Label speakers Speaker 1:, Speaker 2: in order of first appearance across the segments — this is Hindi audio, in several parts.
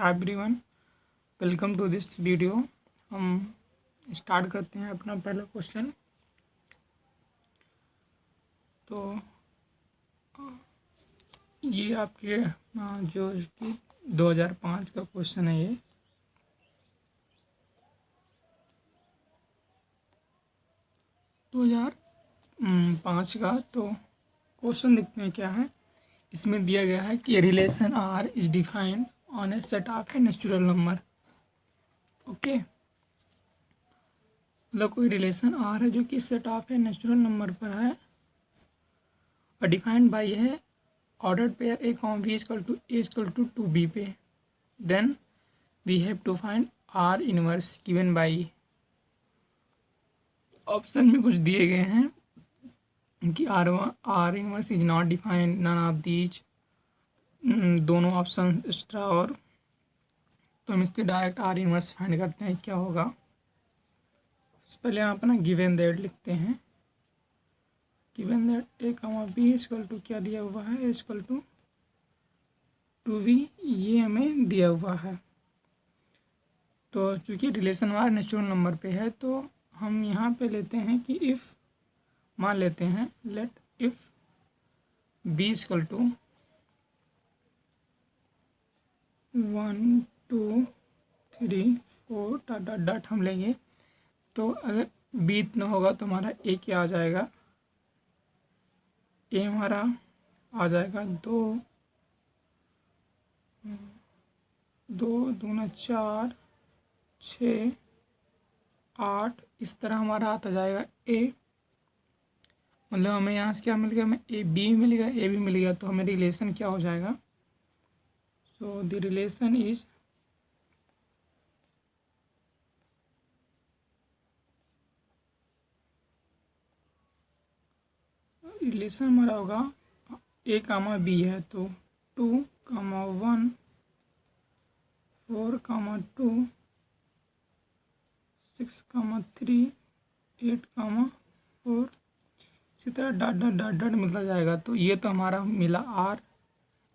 Speaker 1: Everyone, welcome to this video. हम स्टार्ट करते हैं अपना पहला क्वेश्चन। तो ये आपके जो कि 2005 का क्वेश्चन है। ये 2005 का। तो क्वेश्चन देखते हैं क्या है। इसमें दिया गया है कि relation R is defined on a set of a natural number. Okay, मतलब कोई रिलेशन आर है जो कि set of a natural number पर है और डिफाइंड बाई है ordered pair a comma b equal to two b पे। Then we have to find R inverse given by. Option में कुछ दिए गए हैं कि R inverse is not defined, none of these, दोनों ऑप्शन एक्स्ट्रा। और तो हम इसके डायरेक्ट आर इनवर्स फाइंड करते हैं क्या होगा। सबसे पहले हम अपना गिवन दैट लिखते हैं। Given that A comma B equal to क्या दिया हुआ है, इजकल टू टू वी, ये हमें दिया हुआ है। तो चूँकि रिलेशन वार नेचुरल नंबर पे है तो हम यहाँ पे लेते हैं कि इफ़, मान लेते हैं let if B equal to 1 2 3 4 dot dot dot हम लेंगे। तो अगर बी इतना होगा तो हमारा ए क्या आ जाएगा, ए हमारा आ जाएगा 2 दूना 4 6 8, इस तरह हमारा आता जाएगा ए। मतलब हमें यहाँ से क्या मिल गया, हमें ए बी मिल गया, ए भी मिल गया। तो हमें रिलेशन क्या हो जाएगा, so the relation is relation हमारा होगा ए कामा बी है तो 2 कामा 1 4 कामा 2 6 कामा 3 8 कामा 4, इसी तरह डॉट डॉट डॉट डॉट मिलता जाएगा। तो ये तो हमारा मिला आर,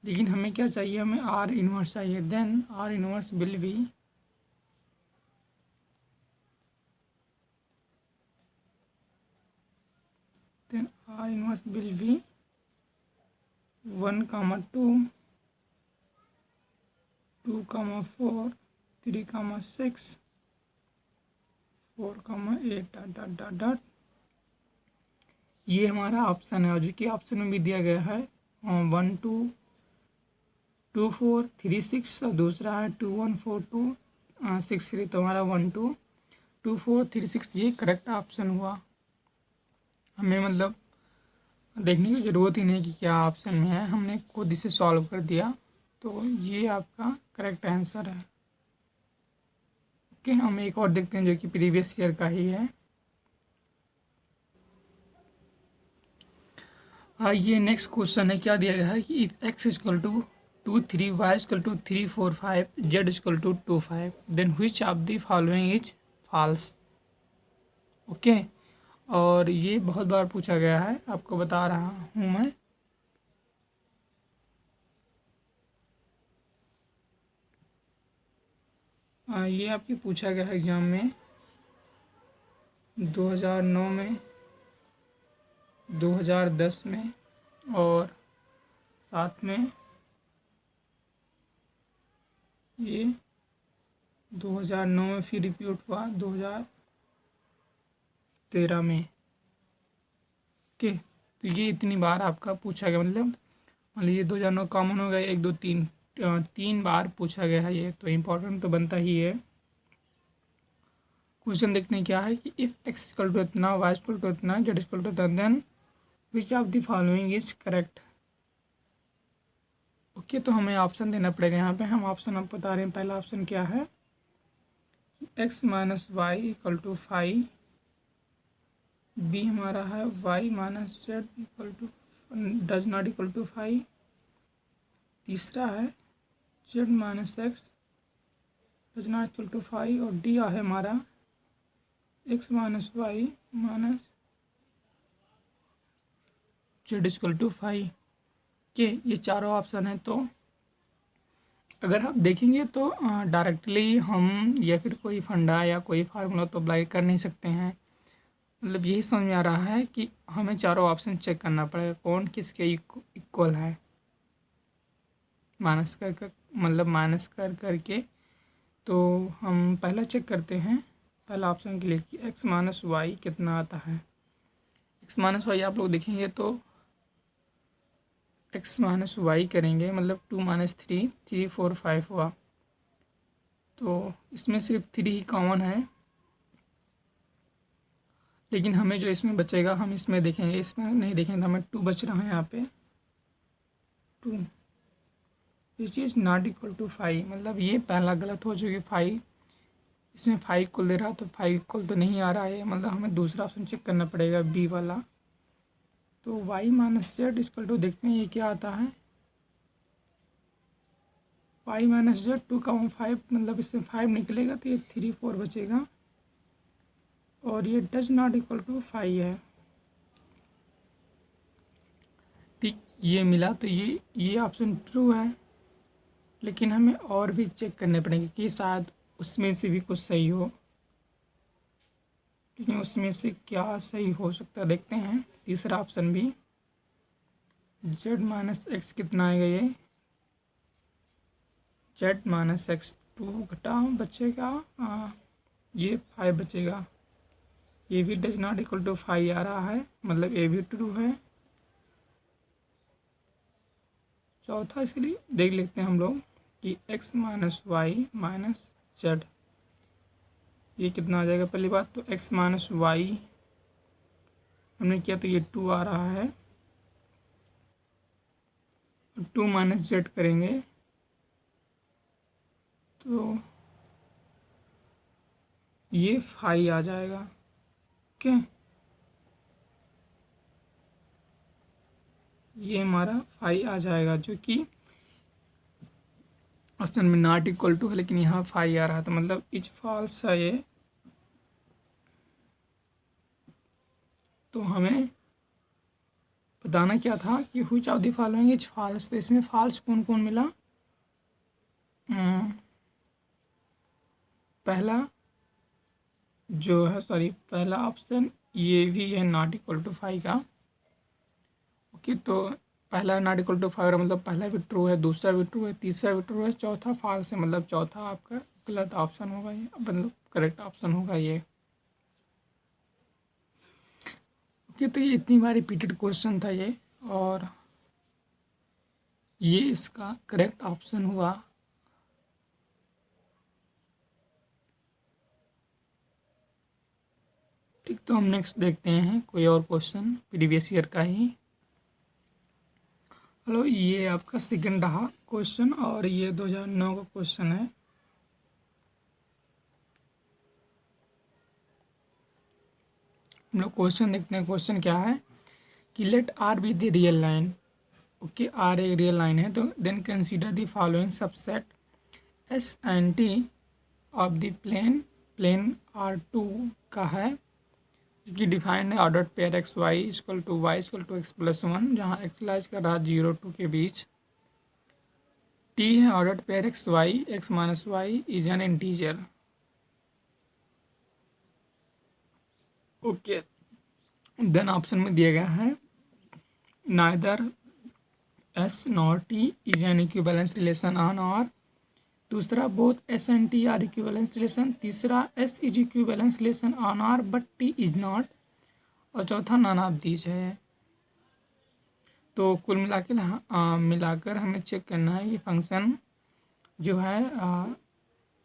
Speaker 1: लेकिन हमें क्या चाहिए, हमें आर इनवर्स चाहिए। Then R inverse will be R inverse will be 1 comma 2 2 comma 4 3 comma 6 4 comma 8 dot dot dot dot. ये हमारा ऑप्शन है और जो कि ऑप्शन में भी दिया गया है 1 2 2 4 3 6 और दूसरा है 2 1 4 2 6 3। तो हमारा 1 2 2 4 3 6 ये करेक्ट ऑप्शन हुआ। हमें मतलब देखने की ज़रूरत ही नहीं कि क्या ऑप्शन में है, हमने खुद इसे सॉल्व कर दिया। तो ये आपका करेक्ट आंसर है। ओके, हम एक और देखते हैं जो कि प्रीवियस ईयर का ही है। ये नेक्स्ट क्वेश्चन है। क्या दिया गया है कि if X equal to 2 3 Y equal to 3 4 5 Z equal to 2 5 then which of the following is false. Okay, और ये बहुत बार पूछा गया है, आपको बता रहा हूँ मैं। ये आपके पूछा गया है एग्जाम में 2009 में, 2010 में और साथ में ये 2009 में फिर रिपीट हुआ 2013 में। ओके, तो ये इतनी बार आपका पूछा गया, मतलब मान लीजिए 2009 कॉमन हो गया, 1 2 3 3 बार पूछा गया है ये, तो इम्पोर्टेंट तो बनता ही है। क्वेश्चन देखते हैं क्या है कि इफ एक्स इक्वल टू इतना, वाई इक्वल टू इतना, जेड इक्वल टू इतना, then which of the following is correct. Okay, तो हमें ऑप्शन देना पड़ेगा। यहाँ पे हम ऑप्शन आप बता रहे हैं। पहला ऑप्शन क्या है, X minus Y equal to 5, B हमारा है Y minus Z equal to does not equal to 5, तीसरा है Z minus X does not equal to 5 और डी है हमारा X minus Y minus Z equal to 5 के। ये चारों ऑप्शन है। तो अगर आप देखेंगे तो डायरेक्टली हम या फिर कोई फंडा या कोई फार्मूला तो अप्लाई कर नहीं सकते हैं। मतलब यही समझ में आ रहा है कि हमें चारों ऑप्शन चेक करना पड़ेगा कौन किसके इक्वल है, माइनस माइनस कर करके। तो हम पहला चेक करते हैं, पहला ऑप्शन के लिए कि एक्स माइनस वाई कितना आता है। एक्स माइनस वाई आप लोग देखेंगे तो एक्स माइनस वाई करेंगे मतलब 2 माइनस 3, 3 4 5 हुआ। तो इसमें सिर्फ 3 ही कॉमन है, लेकिन हमें जो इसमें बचेगा हम इसमें देखेंगे, इसमें नहीं देखेंगे तो हमें 2 बच रहा है यहाँ पे 2, which is not equal to 5। मतलब ये पहला गलत हो चुकी 5, इसमें 5 इक्वल दे रहा तो 5 इक्वल तो नहीं आ रहा है, मतलब हमें दूसरा ऑप्शन चेक करना पड़ेगा बी वाला। तो Y minus Z equal to देखते हैं ये क्या आता है, वाई माइनस जेड 2 का 5, मतलब इससे 5 निकलेगा तो ये 3 4 बचेगा और ये डज नॉट इक्वल टू 5 है। ठीक, ये मिला तो ये ऑप्शन ट्रू है, लेकिन हमें और भी चेक करने पड़ेंगे कि शायद उसमें से भी कुछ सही हो, लेकिन उसमें से क्या सही हो सकता है देखते हैं। तीसरा ऑप्शन भी जेड माइनस एक्स कितना आएगा, ये जेड माइनस एक्स 2 घटा बचेगा, ये 5 बचेगा। ये भी डज नॉट इक्वल टू 5 आ रहा है, मतलब ये भी ट्रू है। चौथा इसलिए देख लेते हैं हम लोग कि X minus Y minus Z ये कितना आ जाएगा। पहली बात तो एक्स माइनस वाई हमने किया तो ये 2 आ रहा है, 2 माइनस जेड करेंगे तो ये 5 आ जाएगा। ओके, ये हमारा 5 आ जाएगा, जो कि ऑप्शन में नॉट इक्वल टू है, लेकिन यहाँ 5 आ रहा था, मतलब इच फॉल्स है ये। तो हमें बताना क्या था कि which of the following is false. तो इसमें फॉल्स कौन कौन मिला, पहला जो है सॉरी पहला ऑप्शन ये भी है नॉट इक्वल टू 5 का। ओके, तो पहला नॉट इक्वल टू 5 मतलब पहला भी ट्रू है, दूसरा भी ट्रू है, तीसरा भी ट्रू है, चौथा फॉल्स है, मतलब चौथा आपका गलत ऑप्शन होगा ये, मतलब करेक्ट ऑप्शन होगा ये। ओके, तो ये इतनी बार रिपीटेड क्वेश्चन था ये, और ये इसका करेक्ट ऑप्शन हुआ। ठीक, तो हम नेक्स्ट देखते हैं कोई और क्वेश्चन प्रीवियस ईयर का ही। हेलो, ये आपका सेकंड रहा क्वेश्चन और ये 2009 का क्वेश्चन है। हम लोग क्वेश्चन देखते हैं, क्वेश्चन क्या है कि let R be the real line. Okay, R एक रियल लाइन है, तो then consider the following subset S and T of the plane R2 का है, जो कि डिफाइंड है order pair X Y equal to X plus 1, जहाँ एक्स लाइज कर रहा 0 2 के बीच। टी है order pair X minus Y is an integer. Okay, then option में दिया गया है neither S nor T is an equivalence relation on और, दूसरा both S and T are equivalence relation, तीसरा S is equivalence relation on R but T is not, और चौथा नन ऑफ दीज है। तो कुल मिलाकर हमें चेक करना है ये फंक्शन जो है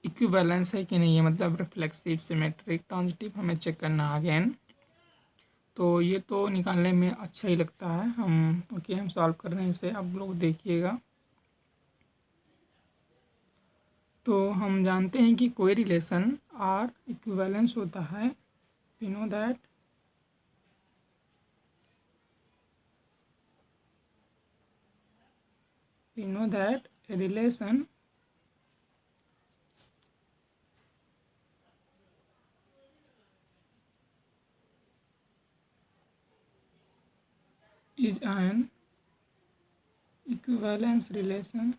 Speaker 1: इक्विवेलेंस है कि नहीं है, मतलब रिफ्लेक्सिव सिमेट्रिक ट्रांजिटिव हमें चेक करना है अगेन। तो ये तो निकालने में अच्छा ही लगता है, हम सॉल्व कर रहे हैं इसे, आप लोग देखिएगा। तो हम जानते हैं कि कोई रिलेशन आर इक्विवेलेंस होता है, we know that a relation is an equivalence relation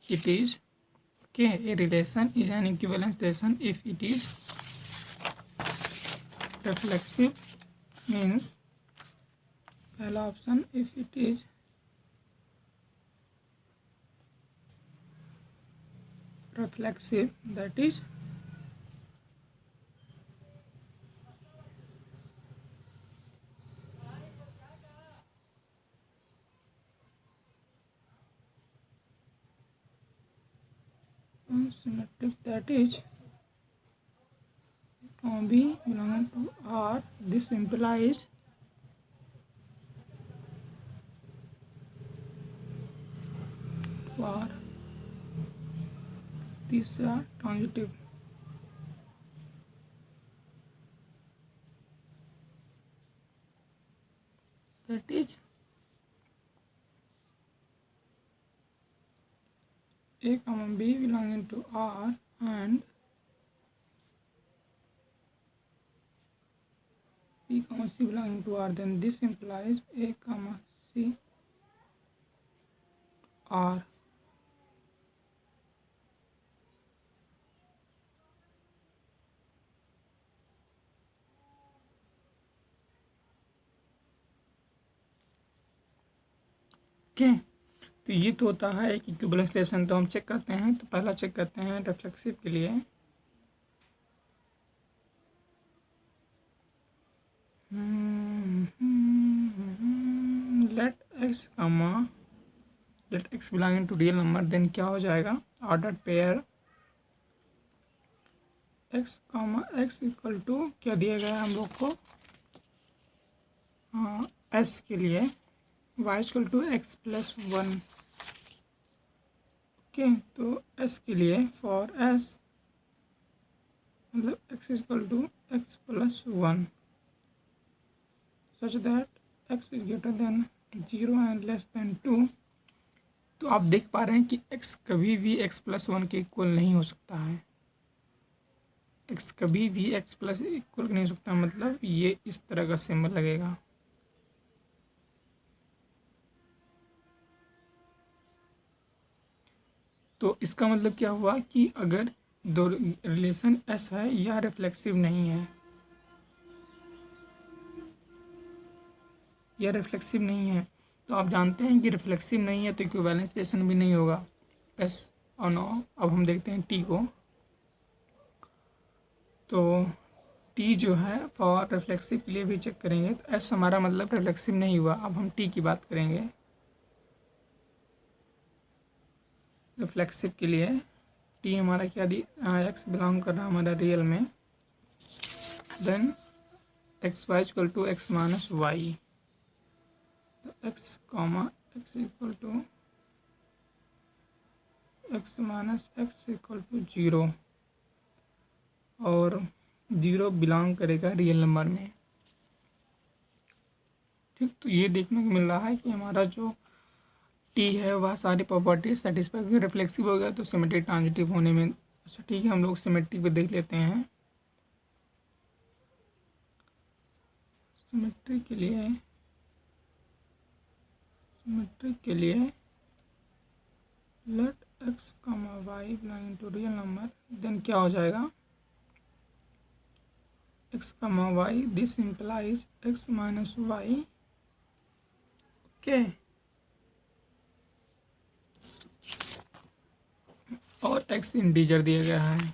Speaker 1: it is a relation is an equivalence relation if it is reflexive, means पहला option if it is reflexive, that is symmetric, that is B belonging to R. This implies R. तीसरा transitive, that is A, B belonging to R and B, C belonging to R, then this implies A, C, R. Okay, तो ये तो होता है एक इक्विवेलेंस रिलेशन। तो हम चेक करते हैं, तो पहला चेक करते हैं रिफ्लेक्सिव के लिए। Let X belonging to real number, then क्या हो जाएगा, order pair X comma X equal to क्या दिया गया है हम लोग को, एस के लिए y equal to X plus one. Okay, तो s के लिए फॉर s मतलब x equal to X plus one such that x is greater than 0 and less than 2। तो आप देख पा रहे हैं कि x कभी भी x प्लस वन के इक्वल नहीं हो सकता है। x कभी भी x प्लस इक्वल नहीं हो सकता, मतलब ये इस तरह का सिंबल लगेगा। तो इसका मतलब क्या हुआ कि अगर दो रिलेशन एस है या रिफ्लेक्सिव नहीं है, या रिफ्लेक्सिव नहीं है, तो आप जानते हैं कि रिफ्लेक्सिव नहीं है तो इक्विवेलेंस रिलेशन भी नहीं होगा एस और नो। अब हम देखते हैं टी को, तो टी जो है फॉर रिफ्लेक्सिव के लिए भी चेक करेंगे, तो एस हमारा मतलब रिफ्लेक्सिव नहीं हुआ। अब हम टी की बात करेंगे रिफ्लेक्सिव के लिए। टी हमारा क्या दी, एक्स बिलोंग कर रहा है हमारा रियल में, then x Y equal to x minus y, तो x comma x equal to x minus x equal to 0, और 0 बिलोंग करेगा रियल नंबर में। ठीक, तो ये देखने को मिल रहा है कि हमारा जो टी है वह सारी प्रॉपर्टीज सेटिस्फाई करके रिफ्लेक्सिव हो गया, तो सिमेट्रिक ट्रांजिटिव होने में। अच्छा ठीक है, हम लोग सिमेट्रिक पे देख लेते हैं। सिमेट्रिक के लिए let X comma Y belonging to real number, then क्या हो जाएगा, X comma Y, this implies X minus Y. Okay, और x इंटीजर दिया गया है।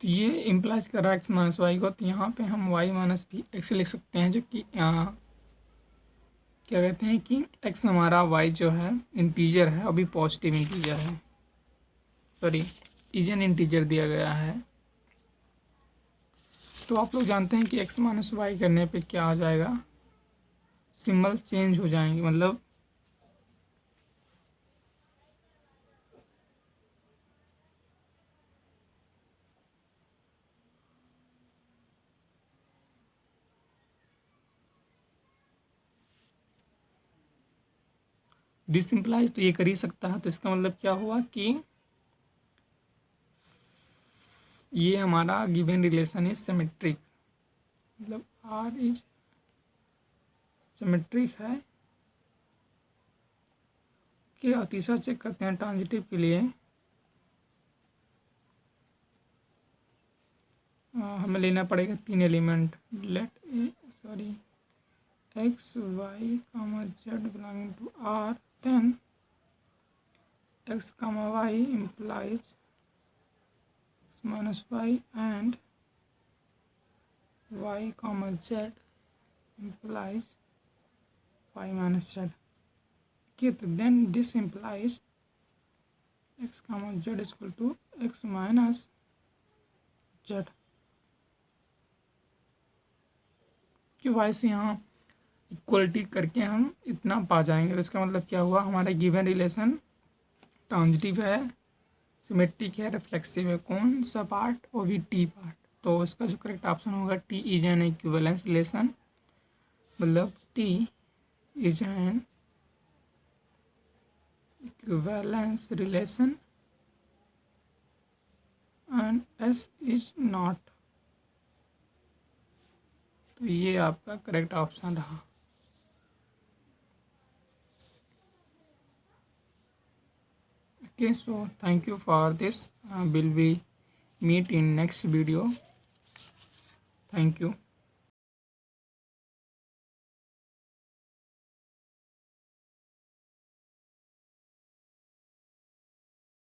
Speaker 1: तो ये इम्प्लाइज कर रहा है एक्स माइनस वाई को, तो यहाँ पे हम y माइनस भी एक्स लिख सकते हैं, जो कि यहाँ क्या कहते हैं कि x हमारा y जो है इंटीजर है, अभी पॉजिटिव इंटीजर है, सॉरी इजन इंटीजर दिया गया है। तो आप लोग जानते हैं कि x माइनस वाई करने पे क्या आ जाएगा, सिंबल चेंज हो जाएंगे, मतलब दिस इम्प्लाइज, तो ये कर ही सकता है। तो इसका मतलब क्या हुआ कि ये हमारा गिवन रिलेशन इज सिमेट्रिक। मतलब आर इज सिमेट्रिक है। कि और तीसरा चेक करते हैं ट्रांजिटिव के लिए। हमें लेना पड़ेगा 3 element. Let X Y comma Z belonging to R, then X comma Y implies X minus Y and Y comma Z implies Y minus Z. Okay, then this implies x comma z is equal to x minus z। कि y से यहाँ इक्वलिटी करके हम इतना पा जाएंगे। तो इसका मतलब क्या हुआ, हमारा गिवन रिलेशन ट्रांजिटिव है, सिमेट्रिक है, रिफ्लेक्सिव है। कौन सा पार्ट? वो भी टी पार्ट। तो इसका जो करेक्ट ऑप्शन होगा T is an equivalence relation, मतलब T is an equivalence relation and S is not। तो ये आपका करेक्ट ऑप्शन रहा। Okay, so thank you for this. Will we meet in next video? Thank you.